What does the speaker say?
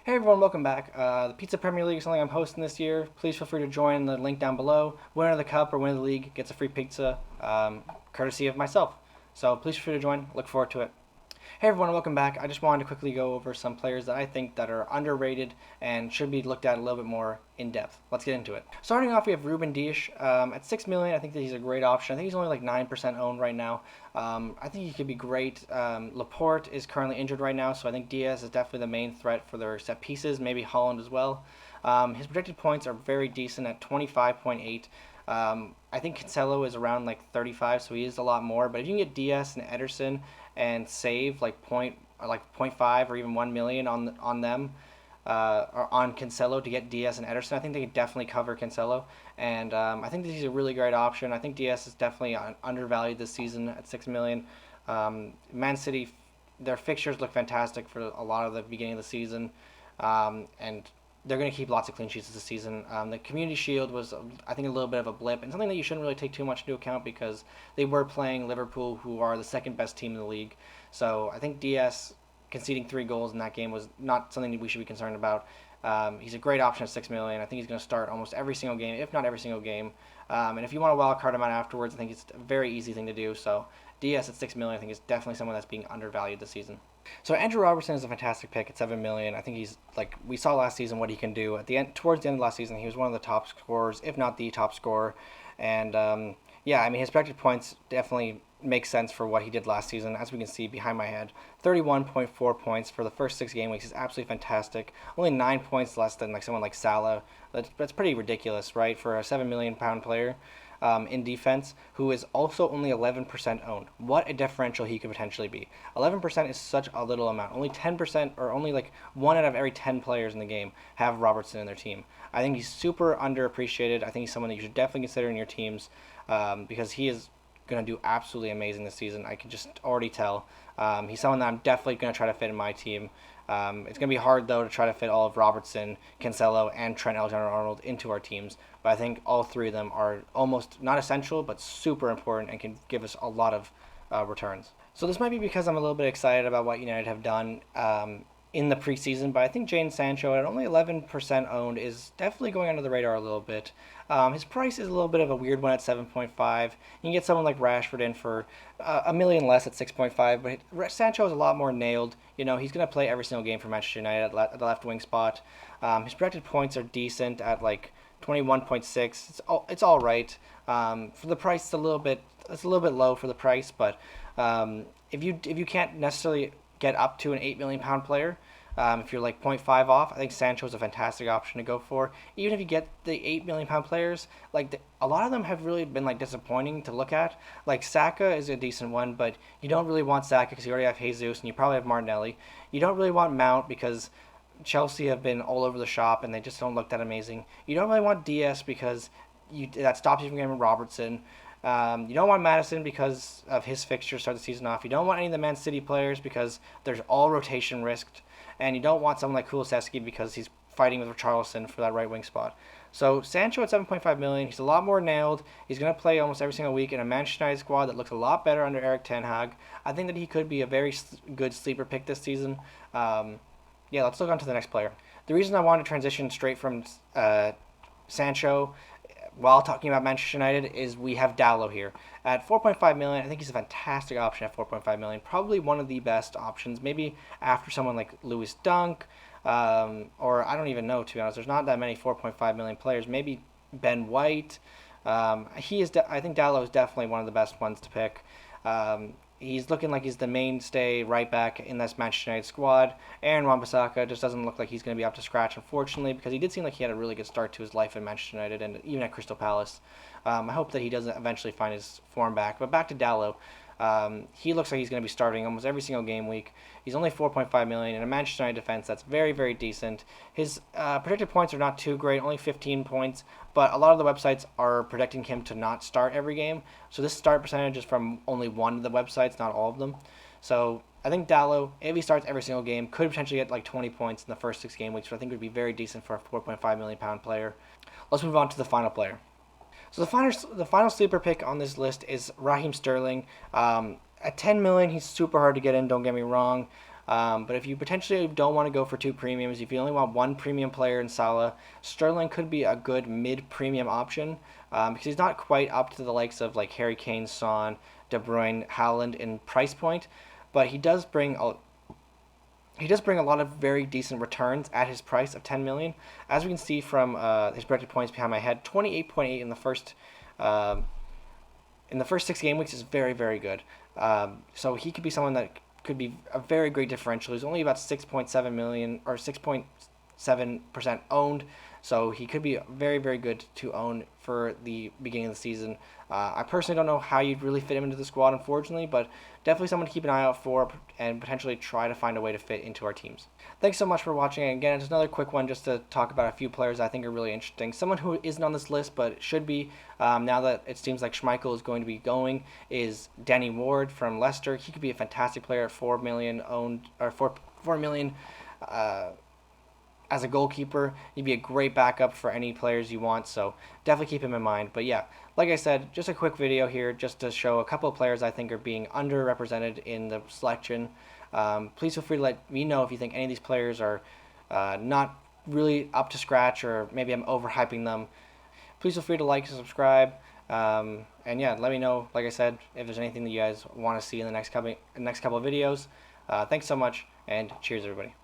Hey everyone, welcome back. The Pizza Premier League is something I'm hosting this year. Please feel free to join the link down below. Winner of the cup or winner of the league gets a free pizza, courtesy of myself. So please feel free to join. Look forward to it. Hey everyone, welcome back. I just wanted to quickly go over some players that I think that are underrated and should be looked at a little bit more in depth. Let's get into it. Starting off, we have Ruben Dias at 6 million. I think that he's a great option. I think he's only like 9% owned right now. I think he could be great. Laporte is currently injured right now, so I think Diaz is definitely the main threat for their set pieces. Maybe Holland as well. His projected points are very decent at 25.8. I think Cancelo is around like 35, so he is a lot more. But if you can get Diaz and Ederson and save like point or like point 0.5 or even 1 million on them or on Cancelo to get Diaz and Ederson, I think they could definitely cover Cancelo. And I think that he's a really great option. I think Diaz is definitely undervalued this season at 6 million. Man City, their fixtures look fantastic for a lot of the beginning of the season, and they're going to keep lots of clean sheets this season. The Community Shield was, I think, a little bit of a blip and something that you shouldn't really take too much into account because they were playing Liverpool, who are the second best team in the league. So I think Diaz conceding 3 goals in that game was not something that we should be concerned about. He's a great option at 6 million. I think he's going to start almost every single game, if not every single game. And if you want to wild card him out afterwards, I think it's a very easy thing to do. So Diaz at 6 million, I think is definitely someone that's being undervalued this season. So Andrew Robertson is a fantastic pick at 7 million. I think he's like we saw last season what he can do. At the end, towards the end of last season, he was one of the top scorers, if not the top scorer. And yeah, I mean his projected points definitely make sense for what he did last season. As we can see behind my head, 31.4 points for the first 6 game weeks is absolutely fantastic. Only 9 points less than like someone like Salah. That's pretty ridiculous, right, for a £7 million player. In defense, who is also only 11% owned. What a differential he could potentially be. 11% is such a little amount. Only 10%, or only like 1 out of every 10 players in the game have Robertson in their team. I think he's super underappreciated. I think he's someone that you should definitely consider in your teams because he is going to do absolutely amazing this season. I can just already tell. He's someone that I'm definitely going to try to fit in my team. It's going to be hard, though, to try to fit all of Robertson, Cancelo, and Trent Alexander-Arnold into our teams. But I think all three of them are almost not essential, but super important and can give us a lot of returns. So this might be because I'm a little bit excited about what United have done in the preseason, but I think Jadon Sancho at only 11% owned is definitely going under the radar a little bit. His price is a little bit of a weird one at 7.5. You can get someone like Rashford in for a million less at 6.5, but Sancho is a lot more nailed. You know, he's going to play every single game for Manchester United at the left wing spot. His projected points are decent at like 21.6. It's all right. For the price, it's a little bit low for the price, but if you can't necessarily get up to an £8 million player, if you're like zero point 0.5 off, I think Sancho is a fantastic option to go for. Even if you get the £8 million players, a lot of them have really been like disappointing to look at. Like Saka is a decent one, but you don't really want Saka because you already have Jesus and you probably have Martinelli. You don't really want Mount because Chelsea have been all over the shop and they just don't look that amazing. You don't really want DS because that stops you from getting Robertson. You don't want Madison because of his fixture start the season off. You don't want any of the Man City players because there's all rotation risked. And you don't want someone like Kulusevski because he's fighting with Richarlison for that right wing spot. So Sancho at 7.5 million, he's a lot more nailed. He's going to play almost every single week in a Manchester United squad that looks a lot better under Eric Ten Hag. I think that he could be a very good sleeper pick this season. Yeah, let's look on to the next player. The reason I wanted to transition straight from Sancho while talking about Manchester United is we have Dalot here at 4.5 million. I think he's a fantastic option at 4.5 million. Probably one of the best options. Maybe after someone like Lewis Dunk, or I don't even know, to be honest. There's not that many 4.5 million players. Maybe Ben White. I think Dalot is definitely one of the best ones to pick. He's looking like he's the mainstay right back in this Manchester United squad. Aaron Wan-Bissaka just doesn't look like he's going to be up to scratch, unfortunately, because he did seem like he had a really good start to his life in Manchester United and even at Crystal Palace. I hope that he doesn't eventually find his form back. But back to Dalot. He looks like he's going to be starting almost every single game week. He's only 4.5 million in a Manchester United defense that's very, very decent. His predicted points are not too great, only 15 points, but a lot of the websites are predicting him to not start every game. So this start percentage is from only one of the websites, not all of them. So I think Dalot, if he starts every single game, could potentially get like 20 points in the first 6 game weeks, which I think would be very decent for a 4.5 million pound player. Let's move on to the final player. So the final sleeper pick on this list is Raheem Sterling. At 10 million, he's super hard to get in. Don't get me wrong. But if you potentially don't want to go for two premiums, if you only want one premium player in Salah, Sterling could be a good mid-premium option because he's not quite up to the likes of like Harry Kane, Son, De Bruyne, Haaland in price point, but he does bring a lot of very decent returns at his price of 10 million. As we can see from his projected points behind my head, 28.8 um, in the first 6 game weeks is very, very good. So he could be someone that could be a very great differential. He's only about 6.7 million or 6.7% owned, so he could be very, very good to own for the beginning of the season. I personally don't know how you'd really fit him into the squad, unfortunately, but definitely someone to keep an eye out for and potentially try to find a way to fit into our teams. Thanks so much for watching. And again, just another quick one just to talk about a few players I think are really interesting. Someone who isn't on this list but should be now that it seems like Schmeichel is going to be going is Danny Ward from Leicester. He could be a fantastic player at 4 million owned or 4 million. As a goalkeeper, he'd be a great backup for any players you want, so definitely keep him in mind. But yeah, like I said, just a quick video here just to show a couple of players I think are being underrepresented in the selection. Please feel free to let me know if you think any of these players are not really up to scratch or maybe I'm overhyping them. Please feel free to like and subscribe. And yeah, let me know, like I said, if there's anything that you guys want to see in the next couple of videos. Thanks so much, and cheers, everybody.